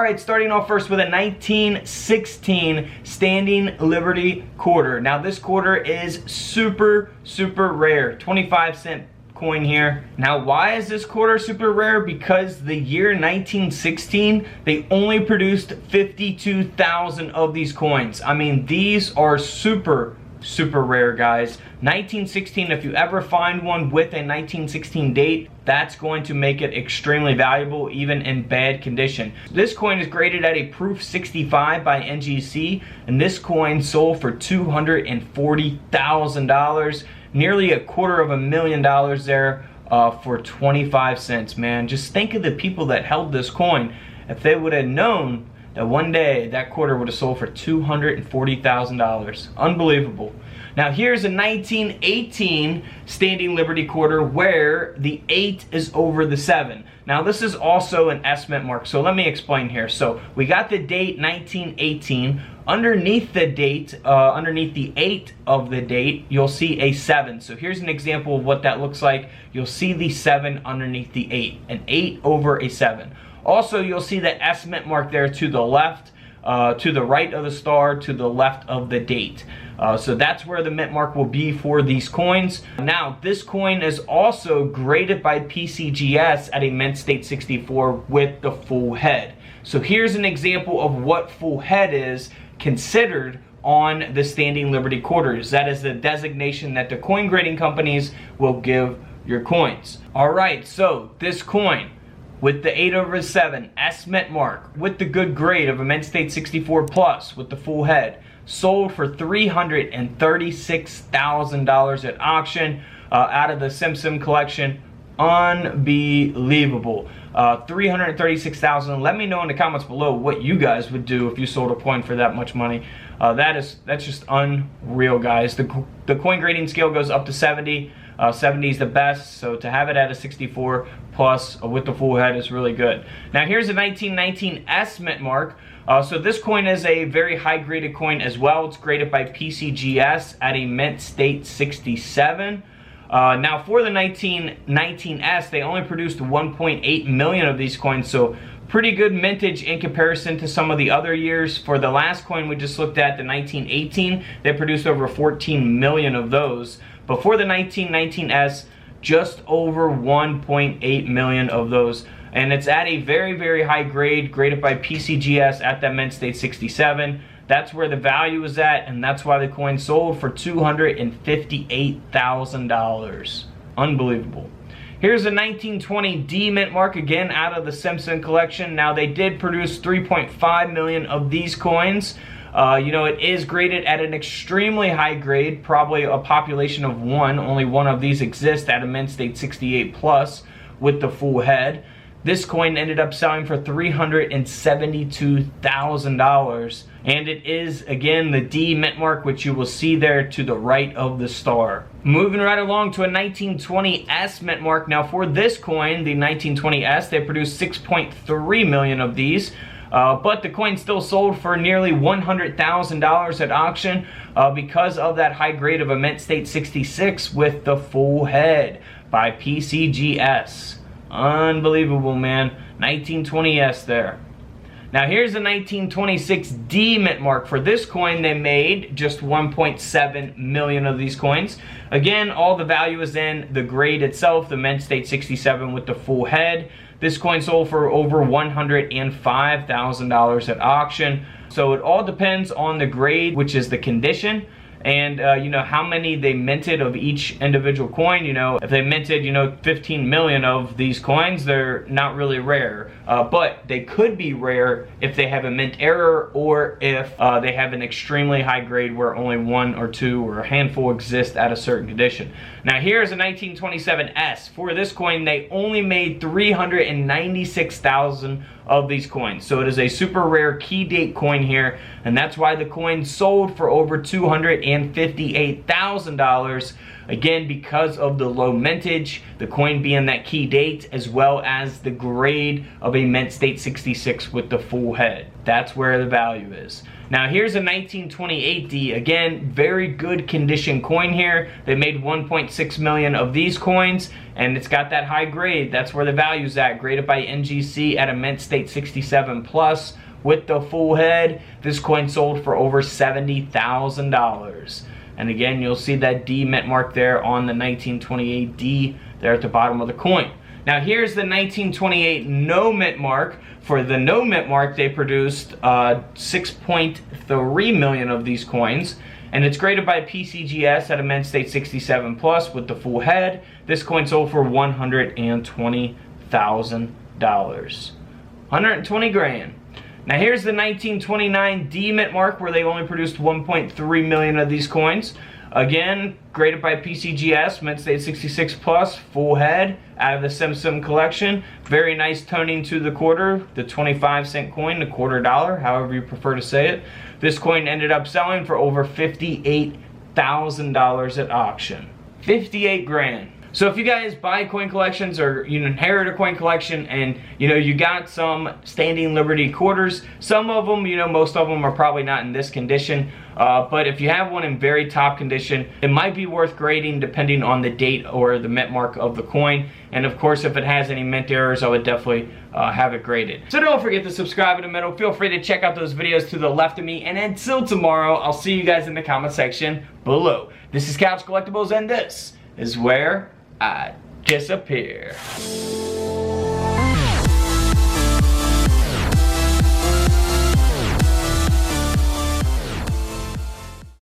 right, starting off first with a 1916 Standing Liberty quarter. Now this quarter is super rare, 25-cent coin here. Now why is this quarter super rare? Because the year 1916 they only produced 52,000 of these coins. I mean, these are super rare, guys. 1916, if you ever find one with a 1916 date, that's going to make it extremely valuable even in bad condition. This coin is graded at a proof 65 by NGC, and this coin sold for $240,000, nearly $250,000 there for 25 cents, man. Just think of the people that held this coin. If they would have known that one day that quarter would have sold for $240,000. Unbelievable. Now here's a 1918 Standing Liberty quarter where the 8 is over the 7. Now this is also an S mint mark, so let me explain here. So we got the date 1918. Underneath the date, underneath the 8 of the date, you'll see a 7. So here's an example of what that looks like. You'll see the 7 underneath the 8, an 8 over a 7. Also, you'll see the S mint mark there to the left, to the right of the star, to the left of the date. So that's where the mint mark will be for these coins. Now, this coin is also graded by PCGS at a mint state 64 with the full head. So here's an example of what full head is considered on the Standing Liberty quarters. That is the designation that the coin grading companies will give your coins. All right, so this coin with the 8 over 7 S mint mark with the good grade of a mint state 64 plus with the full head sold for $336,000 at auction out of the Simpson collection. Unbelievable. $336,000. Let me know in the comments below what you guys would do if you sold a coin for that much money. That's just unreal, guys. The coin grading scale goes up to 70. 70 is the best, so to have it at a 64 plus with the full head is really good. Now here's a 1919 S mint mark. So this coin is a very high graded coin as well. It's graded by PCGS at a mint state 67. Now for the 1919S, they only produced 1.8 million of these coins, so pretty good mintage in comparison to some of the other years. For the last coin we just looked at, the 1918, they produced over 14 million of those. But for the 1919S, just over 1.8 million of those. And it's at a very high grade, graded by PCGS at that mint state 67. That's where the value is at, and that's why the coin sold for $258,000. Unbelievable. Here's a 1920 D mint mark, again out of the Simpson collection. Now they did produce 3.5 million of these coins. You know, it is graded at an extremely high grade, probably a population of 1. Only 1 of these exist at a mint state 68 plus with the full head. This coin ended up selling for $372,000, and it is again the D mint mark, which you will see there to the right of the star. Moving right along to a 1920 S mint mark. Now for this coin, the 1920 S, they produced 6.3 million of these. But the coin still sold for nearly $100,000 at auction because of that high grade of a mint state 66 with the full head by PCGS. Unbelievable, man. 1920S there. Now here's the 1926 D mint mark. For this coin, they made just 1.7 million of these coins. Again, all the value is in the grade itself, the mint state 67 with the full head. This coin sold for over $105,000 at auction. So it all depends on the grade, which is the condition, and you know, how many they minted of each individual coin. You know, if they minted, you know, 15 million of these coins, they're not really rare, but they could be rare if they have a mint error, or if they have an extremely high grade where only 1 or 2 or a handful exist at a certain condition. Now here's a 1927 S. For this coin, they only made 396,000 of these coins. So it is a super rare key date coin here, and that's why the coin sold for over $258,000 Again, because of the low mintage, the coin being that key date, as well as the grade of a mint state 66 with the full head. That's where the value is. Now here's a 1928D, again, very good condition coin here. They made 1.6 million of these coins, and it's got that high grade. That's where the value's at, graded by NGC at a mint state 67 plus with the full head. This coin sold for over $70,000. And again, you'll see that D mint mark there on the 1928D there at the bottom of the coin. Now here's the 1928 no mint mark. For the no mint mark, they produced 6.3 million of these coins, and it's graded by PCGS at a mint state 67 plus with the full head. This coin sold for $120,000. 120 grand. Now here's the 1929 D mint mark, where they only produced 1.3 million of these coins. Again, graded by PCGS, mint state 66 plus, full head, out of the Simpson collection. Very nice toning to the quarter, the 25-cent coin, the $quarter, however you prefer to say it. This coin ended up selling for over $58,000 at auction. 58 grand. So if you guys buy coin collections, or you inherit a coin collection, and you got some standing Liberty quarters, some of them, most of them are probably not in this condition, but if you have one in very top condition, it might be worth grading depending on the date or the mint mark of the coin. And of course, if it has any mint errors, I would definitely have it graded. So don't forget to subscribe in the middle. Feel free to check out those videos to the left of me, and until tomorrow, I'll see you guys in the comment section below. This is Couch Collectibles, and this is where I disappear.